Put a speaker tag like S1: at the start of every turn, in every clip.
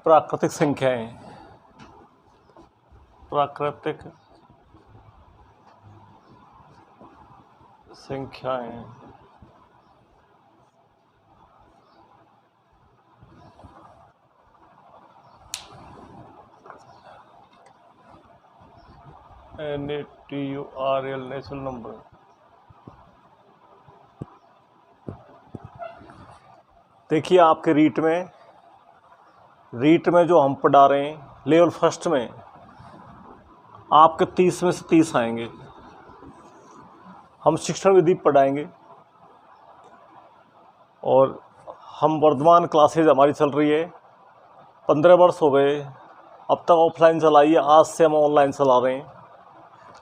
S1: प्राकृतिक संख्याएं, प्राकृतिक संख्याएं NATURL नेचुरल नंबर। देखिए आपके रीट में जो हम पढ़ा रहे हैं लेवल फर्स्ट में आपके 30 में से 30 आएंगे। हम शिक्षण विधि पढ़ाएंगे और हम वर्तमान क्लासेज हमारी चल रही है, 15 वर्ष हो गए अब तक ऑफलाइन चलाई है, आज से हम ऑनलाइन चला रहे हैं।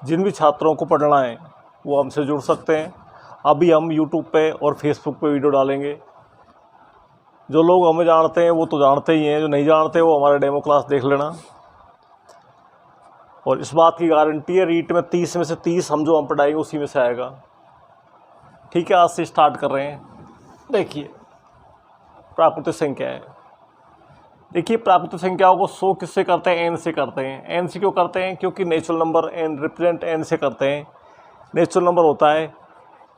S1: जिन भी छात्रों को पढ़ना है वो हमसे जुड़ सकते हैं। अभी हम यूट्यूब पे और फेसबुक पे वीडियो डालेंगे। जो लोग हमें जानते हैं वो तो जानते ही हैं, जो नहीं जानते वो हमारे डेमो क्लास देख लेना। और इस बात की गारंटी है रीट में 30 में से 30 हम पढ़ाएंगे उसी में से आएगा। ठीक है, आज से स्टार्ट कर रहे हैं। देखिए प्राकृतिक संख्या है। देखिए प्राकृतिक संख्याओं को 100 किससे करते हैं? एन से करते हैं। एन से क्यों करते हैं? क्योंकि natural number N represent N से करते हैं। नेचुरल नंबर होता है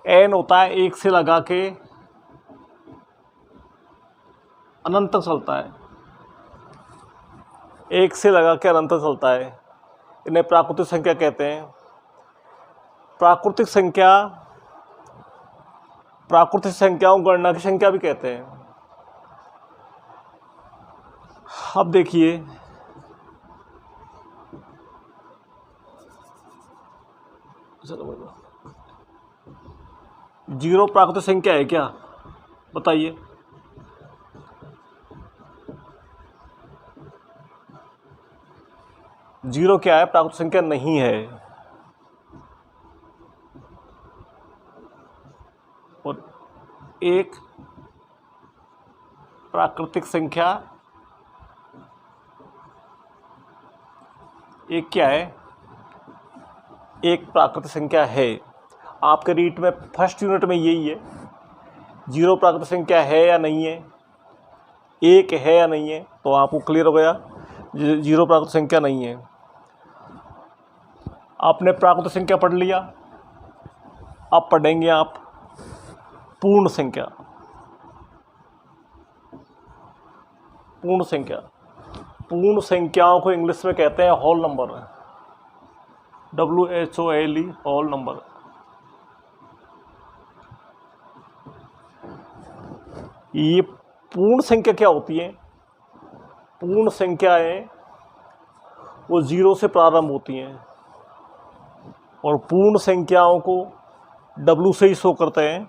S1: एन होता है 1 से लगा के अनंत तक चलता है, 1 से लगा के अनंत तक चलता है। इन्हें प्राकृतिक संख्या कहते हैं। प्राकृतिक संख्याओं को गणना की संख्या भी कहते हैं। अब देखिए जीरो प्राकृतिक संख्या है क्या? बताइए। जीरो क्या है? प्राकृतिक संख्या नहीं है। और एक प्राकृतिक संख्या, एक क्या है? एक प्राकृतिक संख्या है। आपके रीट में फर्स्ट यूनिट में यही है, जीरो प्राकृतिक संख्या है या नहीं है, एक है या नहीं है, तो आपको क्लियर हो गया जीरो प्राकृतिक संख्या नहीं है। आपने प्राकृतिक संख्या पढ़ लिया, अब पढ़ेंगे आप पूर्ण संख्या। पूर्ण संख्याओं को इंग्लिश में कहते हैं whole number, WHOLE, whole number. ये पूर्ण संख्या क्या होती है? पूर्ण संख्याएं वो जीरो से प्रारंभ होती हैं और पूर्ण संख्याओं को W से ही शो करते हैं।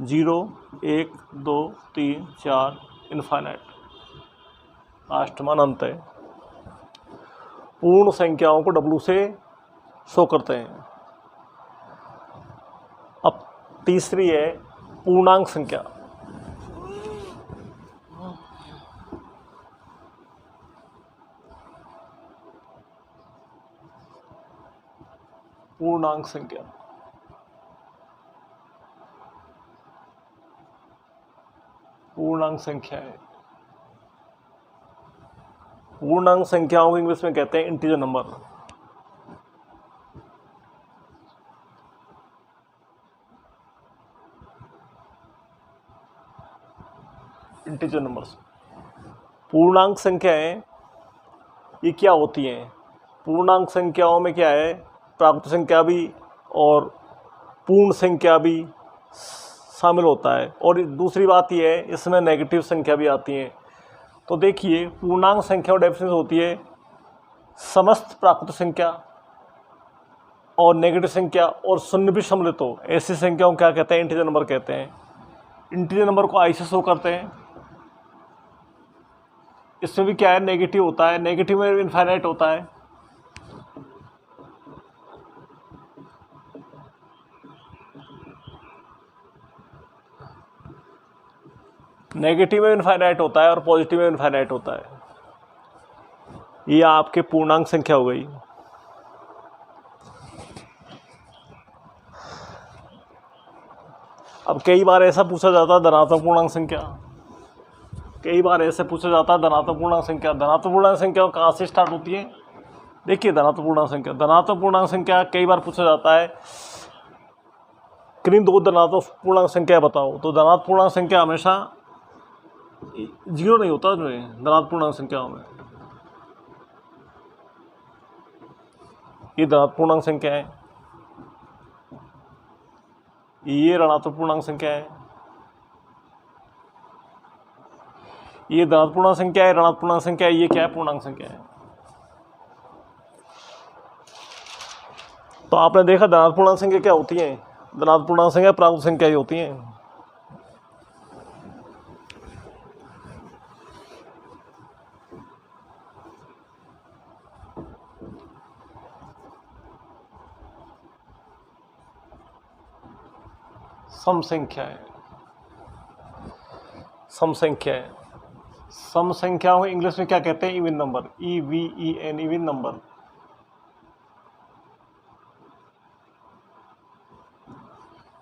S1: 0, 1, 2, 3, 4 इनफाइनाइट, लास्ट में अनंत है। पूर्ण संख्याओं को W से शो करते हैं। अब तीसरी है पूर्णांक संख्या। पूर्णांक संख्या है। पूर्णांक संख्याओं को इंग्लिश में कहते हैं इंटीजर नंबर। Integer numbers. पूर्णांक संख्याएं ये क्या होती हैं? पूर्णांक संख्याओं में क्या है? प्राकृतिक संख्या भी और पूर्ण संख्या भी शामिल होता है। और दूसरी बात यह है इसमें नेगेटिव संख्या भी आती है। तो देखिए पूर्णांक संख्या डेफिनेशन होती है समस्त प्राकृतिक संख्या और नेगेटिव संख्या और शून्य भी सम्मिलित हो, ऐसी संख्याओं क्या कहते हैं? इंटीजर नंबर कहते हैं। इंटीजर नंबर को आई से शो करते हैं। इसमें भी क्या है? नेगेटिव होता है। नेगेटिव में इनफाइनाइट होता है। नेगेटिव में इनफाइनाइट होता है और पॉजिटिव में इनफाइनाइट होता है। ये आपके पूर्णांक संख्या हो गई। अब कई बार ऐसा पूछा जाता है धनात्मक पूर्णांक संख्या। कई बार ऐसे पूछा जाता है धनात्मक पूर्णांक संख्या। धनात्मक पूर्णांक संख्या कहाँ से स्टार्ट होती है? देखिए धनात्मक पूर्णांक संख्या, धनात्मक पूर्णांक संख्या कई बार पूछा जाता है किन्हीं 2 धनात्मक पूर्णांक संख्या बताओ, तो धनात्मक पूर्णांक संख्या हमेशा 0 नहीं होता जो है धनात्मक पूर्णांक संख्याओं में। ये धनात्मक पूर्णांक संख्या है, ये ऋणात्मक पूर्णांक संख्या है, ये धनात्मक पूर्णांक संख्या है, ऋणात्मक पूर्णांक संख्या है, ये क्या है? पूर्णांक संख्या है। तो आपने देखा धनात्मक पूर्णांक संख्या क्या होती है? धनात्मक पूर्णांक संख्या प्राकृत संख्या ही होती है। सम संख्या है, सम संख्या है। सम संख्याओं को इंग्लिश में क्या कहते हैं? Even number, EVEN, even number.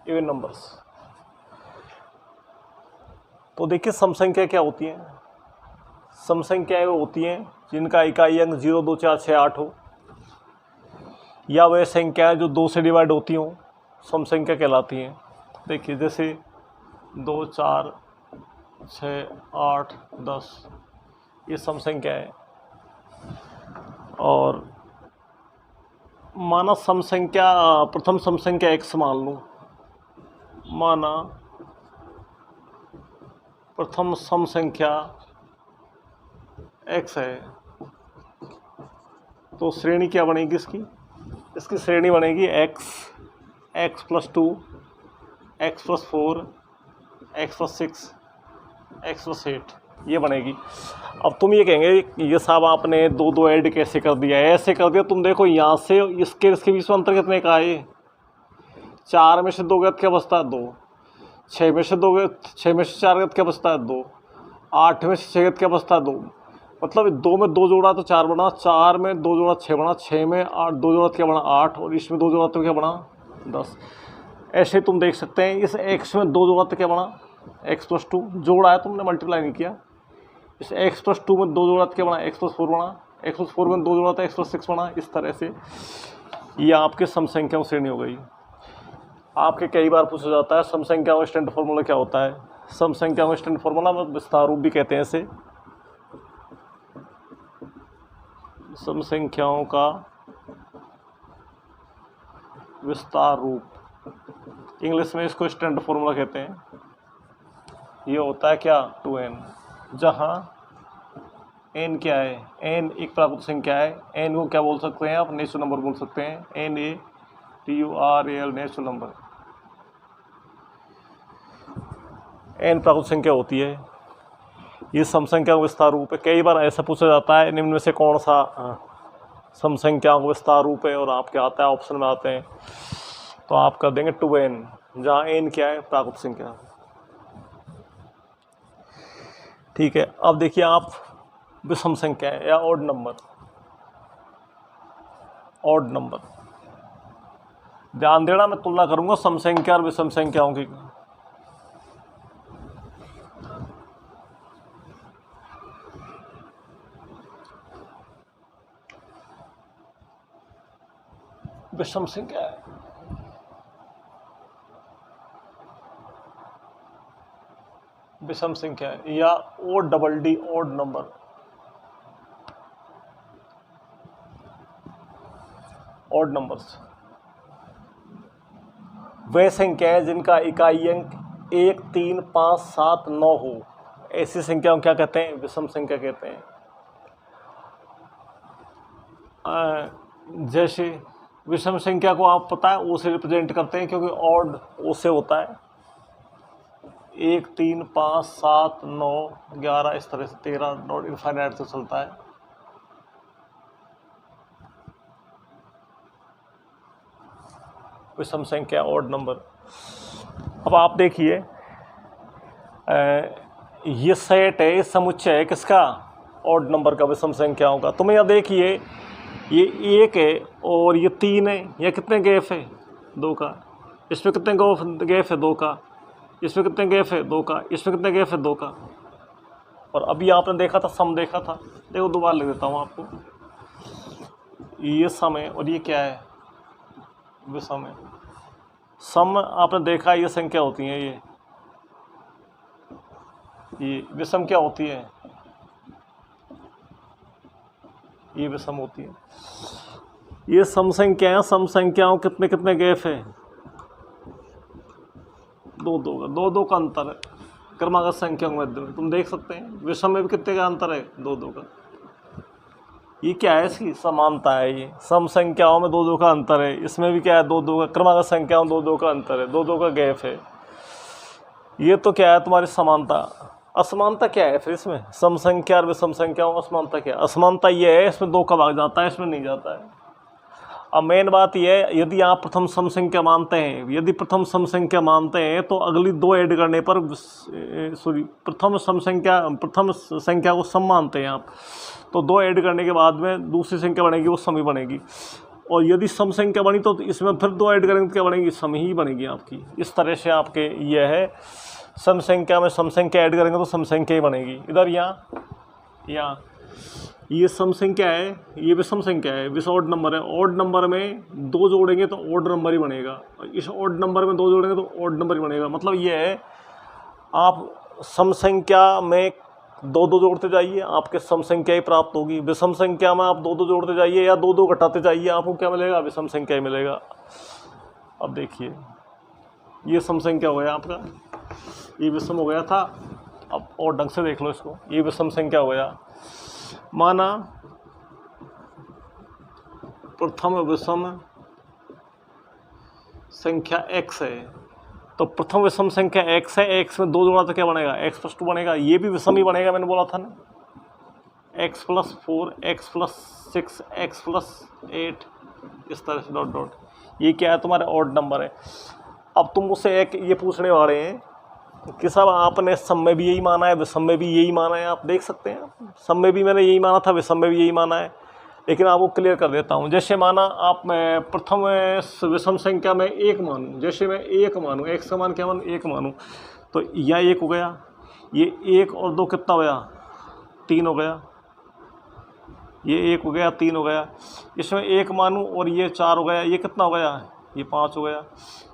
S1: Even numbers. तो देखिए सम संख्या क्या होती है? सम संख्याएं वो होती हैं जिनका इकाई अंक 0, 2, 4, 6, 8 हो, या वह संख्याएं जो 2 से डिवाइड होती हों, सम संख्या कहलाती हैं। देखिए जैसे 2, 4, 6, 8, 10, ये सम संख्या है। और माना सम संख्या, प्रथम सम संख्या x मान लूँ, माना प्रथम सम संख्या x है, तो श्रेणी क्या बनेगी इसकी? इसकी श्रेणी बनेगी x, x + 2, x + 4, x + 6, x + 8, ये बनेगी। अब तुम ये कहेंगे ये साहब आपने 2 ऐड कैसे कर दिया? ऐसे कर दिया, तुम देखो यहाँ से इसके बीच में अंतर कितने का है? 4 में से 2 गलत क्या बचता है? 2। 6 में से 2 गलत, 6 में से 4 गलत क्या बचता है? 2। 8 में से 6 गलत क्या बचता है? 2। मतलब 2 में 2 जोड़ा तो 4 बना, 4 में 2 जोड़ा 6 बना, 6 में 8 2 जोड़ा क्या बना? 8, और इसमें 2 जोड़ा तो क्या बना? 10। ऐसे तुम देख सकते हैं इस x में 2 जोड़ा तो क्या बना? x + 2 जोड़ा है, तुमने मल्टीप्लाई नहीं किया। इस x + 2 में 2 जोड़ा तो क्या बना? x + 4 बना। x + 4 में 2 जोड़ा तो x + 6 बना। इस तरह से ये आपके सम संख्याओं श्रेणी हो गई। आपके कई बार पूछा जाता है सम संख्याओं का स्टैंडर्ड फॉर्मूला क्या होता है? सम संख्याओं का स्टैंडर्ड फॉर्मूला विस्तार रूप भी कहते हैं इसे। सम संख्याओं का विस्तार रूप, इंग्लिश में इसको स्टैंडर्ड फॉर्मूला कहते हैं। ये होता है क्या? 2n, जहाँ n क्या है? n एक प्राकृत संख्या है। n को क्या बोल सकते हैं आप? नेचुरल नंबर बोल सकते हैं। NATURAL, natural number. n प्राकृत संख्या होती है। ये सम संख्या का विस्तार रूप है। कई बार ऐसा पूछा जाता है निम्न में से कौन सा सम संख्या का विस्तार रूप है, और आपके आता है ऑप्शन में आते हैं, तो आप कर देंगे 2n, जहाँ n क्या है? प्राकृत संख्या। ठीक है। अब देखिए आप विषम संख्या है या ऑड नंबर। ऑड नंबर ध्यान देना, मैं तुलना करूंगा सम संख्या और विषम संख्याओं की। विषम संख्या है, विषम संख्या है, या ODD, odd number. Odd numbers वे संख्याएं जिनका इकाई अंक 1, 3, 5, 7, 9 हो, ऐसी संख्याओं क्या कहते हैं? विषम संख्या कहते हैं। जैसे विषम संख्या को आप पता है ओ से रिप्रेजेंट करते हैं, क्योंकि ऑड ओ से होता है। 1, 3, 5, 7, 9, 11, इस तरह से 13 नॉट इनफाइनाइट से चलता है। विषम संख्या, ऑड नंबर। अब आप देखिए ये सेट है, समुच्चय है किसका? ऑड नंबर का, विषम संख्याओं का। तुम्हें यह देखिए ये 1 है और ये 3 है, यह कितने गैप है? 2 का। इसमें कितने गैप है? 2 का। इसमें कितने गैप है? 2 का। इसमें कितने गैप है? 2 का। और अभी आपने देखा था सम देखा था, देखो दोबारा लिख देता हूँ आपको। ये सम है और ये क्या है, विषम है। सम आपने देखा ये संख्या होती है, ये विषम क्या होती है, ये विषम होती है। ये सम संख्या है, सम संख्याओं कितने कितने गैप है, दो का अंतर है क्रमागत संख्याओं के मध्य में, तुम देख सकते हैं। विषम में भी कितने का अंतर है, दो का। ये क्या है, इसकी समानता है। ये सम संख्याओं में दो का अंतर है, इसमें भी क्या है, दो का। क्रमागत संख्याओं में दो का अंतर है, दो का गैप है। ये तो क्या है तुम्हारी समानता। असमानता क्या है फिर इसमें, सम संख्या और विषम संख्याओं में असमानता क्या है? असमानता ये है इसमें दो का भाग जाता है, इसमें नहीं जाता है। अब मेन बात यह है, यदि आप प्रथम सम संख्या मानते हैं, यदि प्रथम सम संख्या मानते हैं तो अगली दो ऐड करने पर, प्रथम संख्या को सम मानते हैं आप, तो दो ऐड करने के बाद में दूसरी संख्या बनेगी, वो सम ही बनेगी। और यदि सम संख्या बनी तो इसमें फिर दो ऐड करेंगे तो क्या बनेगी, सम ही बनेगी आपकी। इस तरह से आपके यह है, सम संख्या में सम संख्या ऐड करेंगे तो सम संख्या ही बनेगी। इधर यहाँ ये सम संख्या है, ये विषम संख्या है, विष ऑड नंबर है। ऑड नंबर में दो जोड़ेंगे तो ऑड नंबर ही बनेगा, इस ऑड नंबर में दो जोड़ेंगे तो ऑड नंबर ही बनेगा। मतलब ये है, आप सम संख्या में दो जोड़ते जाइए, आपके सम संख्या ही प्राप्त होगी। विषम संख्या में आप दो जोड़ते जाइए या दो घटाते जाइए, आपको क्या मिलेगा, विषम संख्या ही मिलेगा। अब देखिए, ये सम संख्या हो गया आपका, ये विषम हो गया था। अब और ढंग से देख लो इसको, ये विषम संख्या हो गया। माना प्रथम विषम संख्या x है, तो प्रथम विषम संख्या x है, x में दो जोड़ा तो क्या बनेगा, x + 2 बनेगा। ये भी विषम ही बनेगा, मैंने बोला था ना, x + 4, x + 6, x + 8, इस तरह से डॉट डॉट। ये क्या है, तुम्हारे ऑड नंबर है। अब तुम मुझसे एक ये पूछने वाले हैं कि साहब आपने सम में भी यही माना है, विषम में भी यही माना है। आप देख सकते हैं, सम में भी मैंने यही माना था, विषम में भी यही माना है, लेकिन आपको क्लियर कर देता हूँ। जैसे माना आप, मैं प्रथम विषम संख्या में एक मानूँ, जैसे मैं एक मानूँ, एक समान क्या मानूँ, एक मानूँ, तो यह एक हो गया, ये एक और दो कितना हो गया, तीन हो गया, ये एक हो गया, तीन हो गया। इसमें एक मानूँ और ये चार हो गया, ये कितना हो गया, ये पाँच हो गया।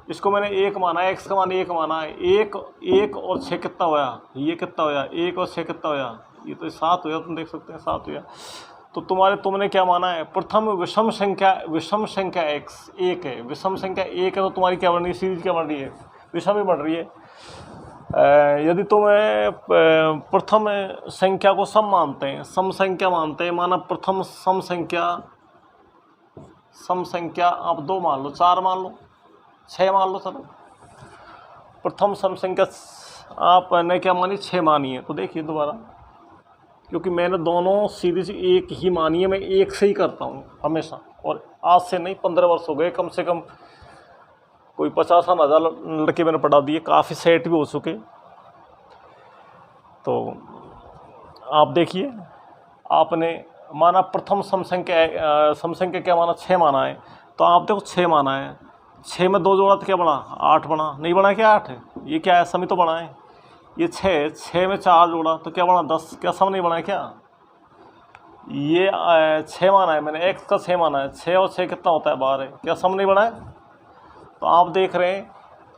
S1: इसको मैंने एक माना है, एक्स का मान एक माना है। एक और छः कितना होया, ये कितना होया, एक और छः कितना होया, ये तो सात होया, तुम देख सकते हैं सात होया। तो तुमने क्या माना है, प्रथम विषम संख्या एक्स एक है, विषम संख्या एक है, तो तुम्हारी क्या बन रही है, सीरीज क्या बन रही है, विषम ही बन रही है। यदि तुम प्रथम संख्या को सम मानते हैं, सम संख्या मानते हैं, माना प्रथम सम संख्या आप दो मान लो, चार मान लो, छः मान लो, चलो प्रथम सम संख्या आपने क्या मानी, छः मानी है। तो देखिए दोबारा, क्योंकि मैंने दोनों सीरीज एक ही मानी है, मैं एक से ही करता हूँ हमेशा, और आज से नहीं 15 वर्ष हो गए कम से कम, कोई 50,000 लड़के मैंने पढ़ा दिए, काफ़ी सेट भी हो चुके। तो आप देखिए, आपने माना प्रथम सम संख्या क्या माना, छः माना है, तो आप देखो छः माना है, छः में दो जोड़ा तो क्या बना, आठ बना, नहीं बना क्या आठ, ये क्या है, समी तो बना है। ये छः में चार जोड़ा तो क्या बना, 10, क्या सम नहीं बना है क्या। ये छः माना है मैंने, एक्स का छः माना है, छः और छः कितना होता है, 12, क्या सम नहीं बना है। तो आप देख रहे हैं,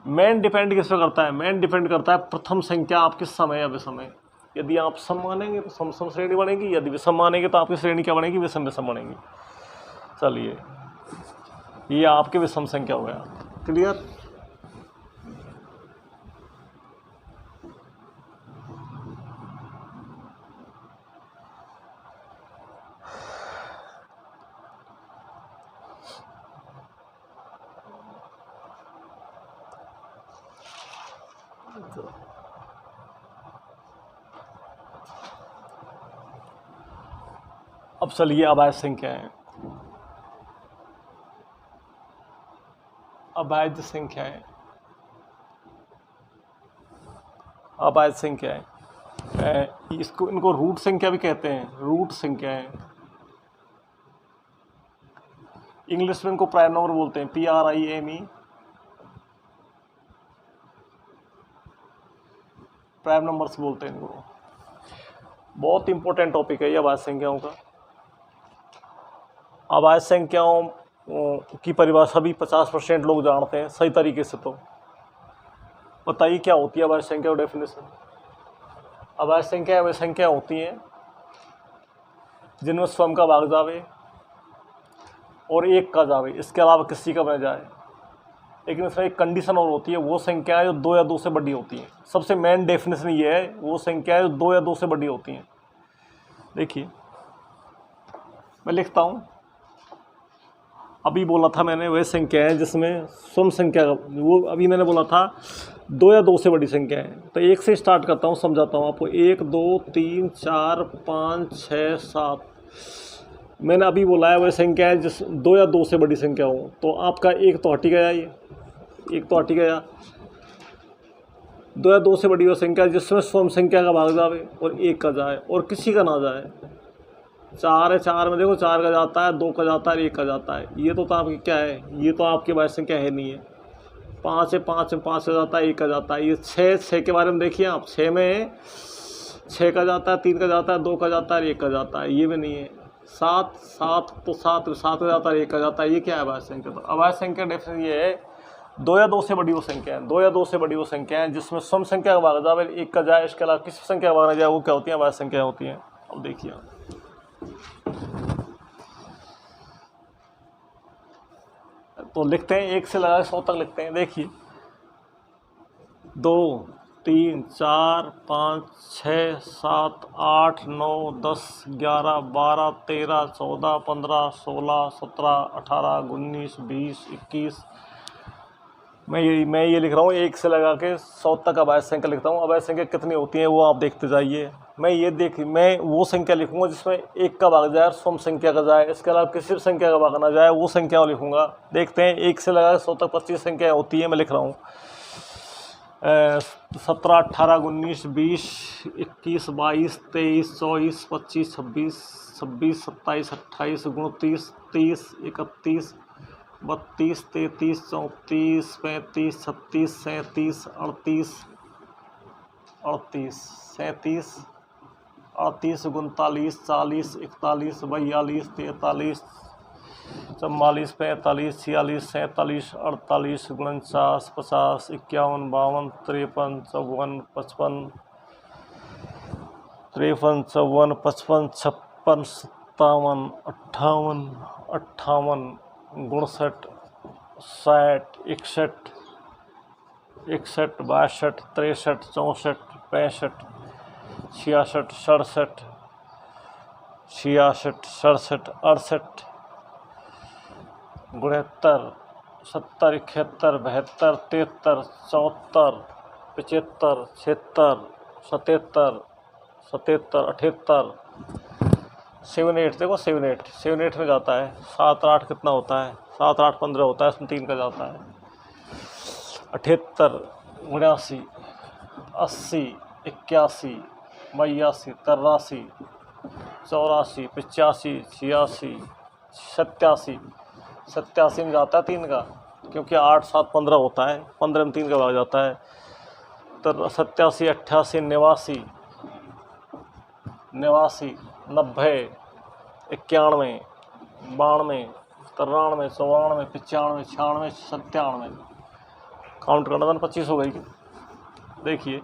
S1: मेन डिपेंड किस पे करता है, मेन डिपेंड करता है प्रथम संख्या आपकी सम है या विषम है। यदि आप सम मानेंगे तो सम सम श्रेणी बनेगी, यदि विषम मानेंगे तो आपकी श्रेणी क्या बनेगी, विषम विषम बनेगी। चलिए, ये आपके विषम संख्या हो गया, क्लियर। अब चलिए अभाज्य संख्या है, अभाज्य संख्या है, अभाज्य संख्या है, इनको रूट संख्या भी कहते हैं, रूट संख्या है। इंग्लिश में इनको प्राइम नंबर बोलते हैं, PRIME, प्राइम नंबर्स बोलते हैं इनको। बहुत इंपॉर्टेंट टॉपिक है ये अभाज्य संख्याओं का। अभाज्य संख्याओं की परिभाषा भी 50% लोग जानते हैं सही तरीके से। तो बताइए क्या होती है अभाज्य संख्या की डेफिनेशन। अभाज्य संख्या वे संख्या होती हैं जिनमें स्वयं का भाग जावे और एक का जावे, इसके अलावा किसी का बन जाए। लेकिन इसमें एक कंडीशन और होती है, वो संख्याएं जो 2 या 2 से बड़ी होती हैं। सबसे मेन डेफिनेशन ये है, वो संख्याएं जो 2 या 2 से बड़ी होती हैं। देखिए मैं लिखता हूँ, अभी बोला था मैंने वह संख्याएं जिसमें स्वयं संख्या का, वो अभी मैंने बोला था 2 या 2 से बड़ी संख्याएं। तो एक से स्टार्ट करता हूँ, समझाता हूँ आपको। 1 2 3 4 5 6 7 मैंने अभी बोला है वह संख्याएं जिस 2 या 2 से बड़ी संख्या हो। तो आपका एक तो हटी गया, ये एक तो हटी गया। 2 या 2 से बड़ी वह संख्या जिसमें स्वयं संख्या का भाग जाए और एक का जाए और किसी का ना जाए। 4 है, 4 में देखो 4 का जाता है, 2 का जाता है, 1 का जाता है। ये तो आपकी क्या है, ये तो आपकी अभाज्य संख्या है नहीं है। 5 है, 5 में 5 का जाता है, 1 का जाता है। ये 6 के बारे में देखिए आप, 6 में 6 का जाता है, 3 का जाता है, 2 का जाता है, 1 का जाता है। ये भी नहीं है। 7 तो 7 का जाता है, 1 का जाता है। ये क्या है अभाज्य संख्या। तो अभाज्य संख्या डेफिनेशन ये है, 2 या 2 से बड़ी वो संख्या है, 2 या 2 से बड़ी वो संख्या है जिसमें स्वयं संख्या का भाग जाए, 1 का जाए, इसके अलावा किसी संख्या का भाग ना जाए, वो क्या होती है, अभाज्य संख्या होती है। अब देखिए तो लिखते हैं, 1 से लगा 100 तक लिखते हैं। देखिए 2 3 4 5 6 7 8 9 10 11 12 13 14 15 16 17 18 19 20 21। मैं ये लिख रहा हूँ 1 से लगा के 100 तक अभाज्य संख्या लिखता हूँ। अभाज्य संख्या कितनी होती है वो आप देखते जाइए। मैं वो संख्या लिखूंगा जिसमें 1 का भाग जाए और स्वयं संख्या का जाए, इसके अलावा किसी भी संख्या का भाग ना जाए, वो संख्या लिखूंगा। देखते हैं 1 से लगा के 100 तक 25 संख्याएँ होती है। मैं लिख रहा हूँ 17 18 19 20 21 22 23 24 25 26 26 27 28 29 30 31 32 33 34 35 36 37 38 38 37 38 39 40 41 42 43 44 45 46 47 48 49 50 51 52 53 54 55 53 54 55 56 57 58 58 59 60 61 61 62 63 64 65 66 67 66 67 68 69 70 71 72 73 74 75 76 77 77 78 7 8 देखो 7 8 में जाता है। 7 8 कितना होता है, 7 8 15 होता है, इसमें 3 का जाता है। 78 79 80 81 82 83 84 85 86 87 87 में जाता है 3 का, क्योंकि 8 7 15 होता है, 15 में 3 का भाग जाता है। तो 87 88 89 90 91 91 92 93 94 95 96 97 काउंट करना था, 25 हो गई। देखिए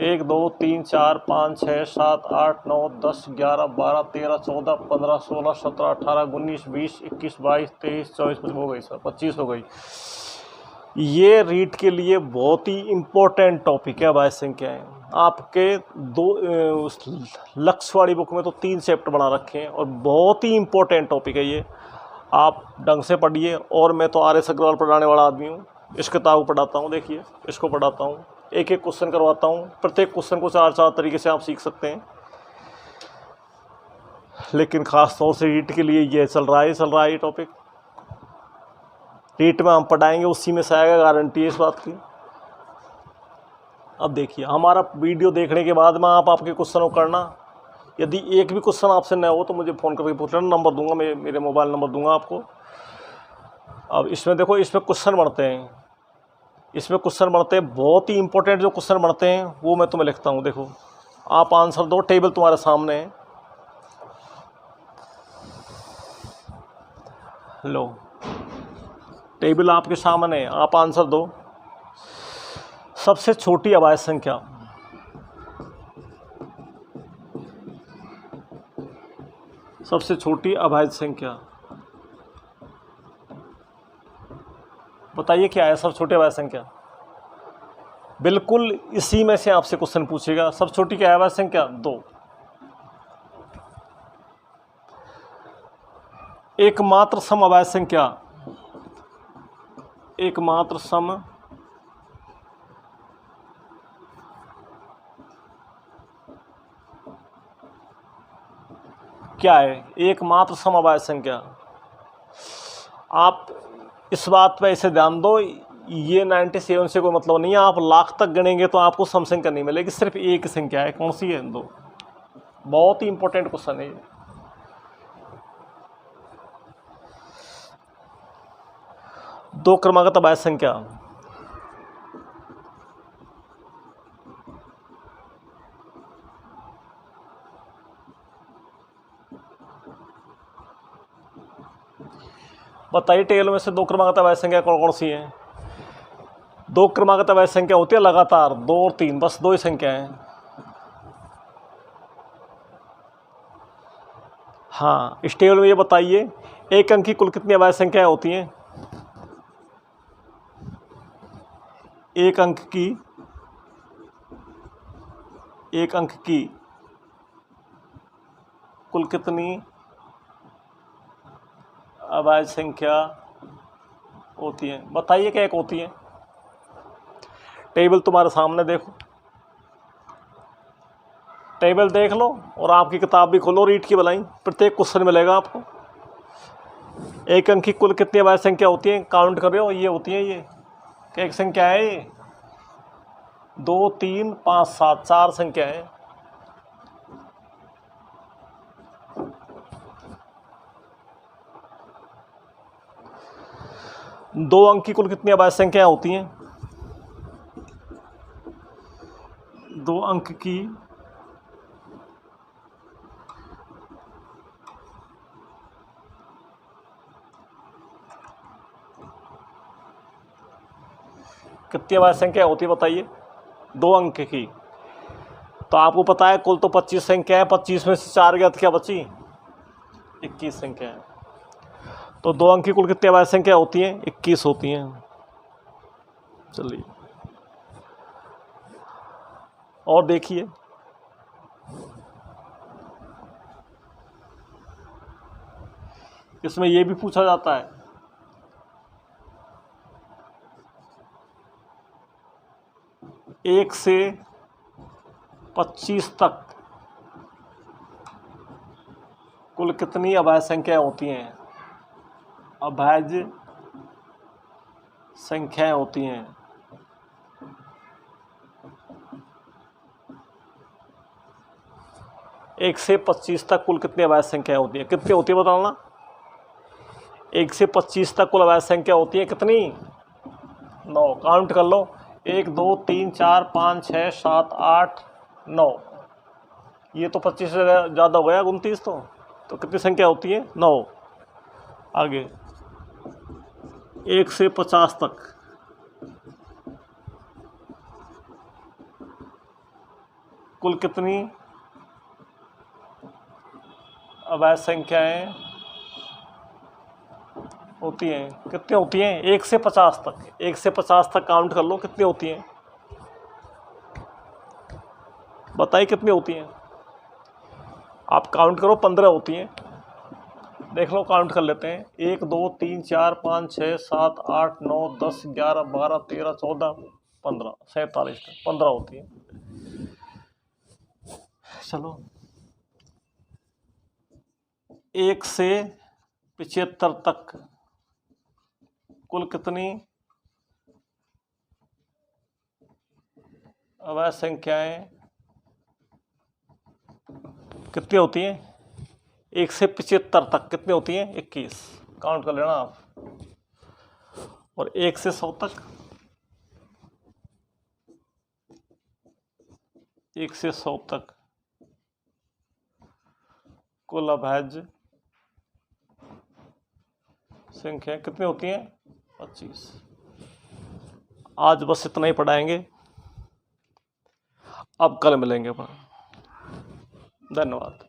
S1: 1 2 3 4 5 6 7 8 9 10 11 12 13 14 15 16 17 18 19 20 21 22 23 24 हो गई सर, 25 हो गई। ये रीट के लिए बहुत ही इम्पोर्टेंट टॉपिक है अभाज्य संख्याएं। आपके 2 लक्ष्यवाड़ी बुक में तो 3 चैप्टर बना रखे हैं और बहुत ही इम्पोर्टेंट टॉपिक है ये। आप ढंग से पढ़िए। और मैं तो RS अग्रवाल पढ़ाने वाला आदमी हूँ, इस किताब को पढ़ाता हूँ। देखिए इसको पढ़ाता हूँ, एक एक क्वेश्चन करवाता हूँ। प्रत्येक क्वेश्चन को 4 तरीके से आप सीख सकते हैं। लेकिन ख़ास तौर से रीट के लिए ये चल रहा है ये टॉपिक। रीट में हम पढ़ाएंगे उसी में से आएगा, गारंटी है इस बात की। अब देखिए हमारा वीडियो देखने के बाद में आप आपके क्वेश्चन को करना। यदि एक भी क्वेश्चन आपसे न हो तो मुझे फ़ोन करके पूछ लेना, नंबर दूंगा, मेरे मोबाइल नंबर दूंगा आपको। अब इसमें देखो, इसमें क्वेश्चन बनते हैं, बहुत ही इंपॉर्टेंट जो क्वेश्चन बनते हैं वो मैं तुम्हें लिखता हूँ। देखो आप आंसर दो, टेबल तुम्हारे सामने है। लो, टेबल आपके सामने है, आप आंसर दो। सबसे छोटी अभाज्य संख्या, सबसे छोटी अभाज्य संख्या बताइए क्या है? सबसे छोटी अभाज्य संख्या, बिल्कुल इसी में से आपसे क्वेश्चन पूछेगा। सबसे छोटी क्या है अभाज्य संख्या? 2। एकमात्र सम अभाज्य संख्या, एकमात्र सम क्या है? एकमात्र सम अभाज्य संख्या। आप इस बात पे इसे ध्यान दो, ये 97 से कोई मतलब नहीं है। आप लाख तक गणेंगे तो आपको सम संख्या नहीं मिलेगी, सिर्फ एक संख्या है। कौन सी है? 2। बहुत ही इंपॉर्टेंट क्वेश्चन है ये। दो क्रमागत अभाज्य संख्या, बताइए टेबल में से दो क्रमागत अभाज्य संख्या कौन कौन सी है? दो क्रमागत अभाज्य संख्या होती है लगातार, 2 और 3, बस 2 ही संख्या है। हाँ, इस टेबल में ये बताइए एक अंक की कुल कितनी अभाज्य संख्याएं होती हैं? एक अंक की कुल कितनी अभाज्य संख्या होती है? बताइए क्या एक होती है? टेबल तुम्हारे सामने देखो, टेबल देख लो और आपकी किताब भी खोलो, रीड की बनाई, प्रत्येक क्वेश्चन मिलेगा आपको। एक अंक की कुल कितनी अभाज्य संख्या होती है? काउंट कर रहे हो, ये होती है, ये एक संख्या है ये। 2, 3, 5, 7, 4 संख्या है। दो अंक की कुल कितनी अभाज्य संख्याएं होती हैं? 2 अंक की कितनी अभाज्य संख्या होती है बताइए? 2 अंक की। तो आपको पता है कुल तो 25 संख्या है, 25 में से 4 गया तो क्या बची? 21 संख्या है। तो 2 अंक की कुल कितनी अभाज्य संख्या होती हैं? 21 होती हैं। चलिए और देखिए, इसमें यह भी पूछा जाता है एक से 25 तक कुल कितनी अभाज्य संख्याएं होती हैं? अभाज्य संख्याएं होती हैं। एक से 25 तक कुल कितनी अभाज्य संख्याएं होती हैं? कितनी होती है बताना? 1 से 25 तक कुल अभाज्य संख्या होती है कितनी? 9। काउंट कर लो, 1, 2, 3, 4, 5, 6, 7, 8, 9। ये तो 25 से ज़्यादा हो गया, 29। तो कितनी संख्या होती है? 9। आगे 1 से 50 तक कुल कितनी अभाज्य संख्याएं होती हैं? कितनी होती हैं? 1 से 50 तक। 1 से 50 तक काउंट कर लो, कितनी होती हैं? बताइए कितनी होती हैं? आप काउंट करो, 15 होती हैं। देख लो, काउंट कर लेते हैं। 1, 2, 3, 4, 5, 6, 7, 8, 9, 10, 11, 12, 13, 14, 15, 47 तक 15 होती हैं। चलो 1 से 75 तक कुल कितनी अभाज्य संख्याएं कितनी होती हैं? 1 से 75 तक कितनी होती हैं? 21। काउंट कर लेना आप। और 1 से 100 तक, 1 से 100 तक कुल अभाज्य संख्या कितनी होती हैं? 25। आज बस इतना ही पढ़ाएंगे, अब कल मिलेंगे अपन। धन्यवाद।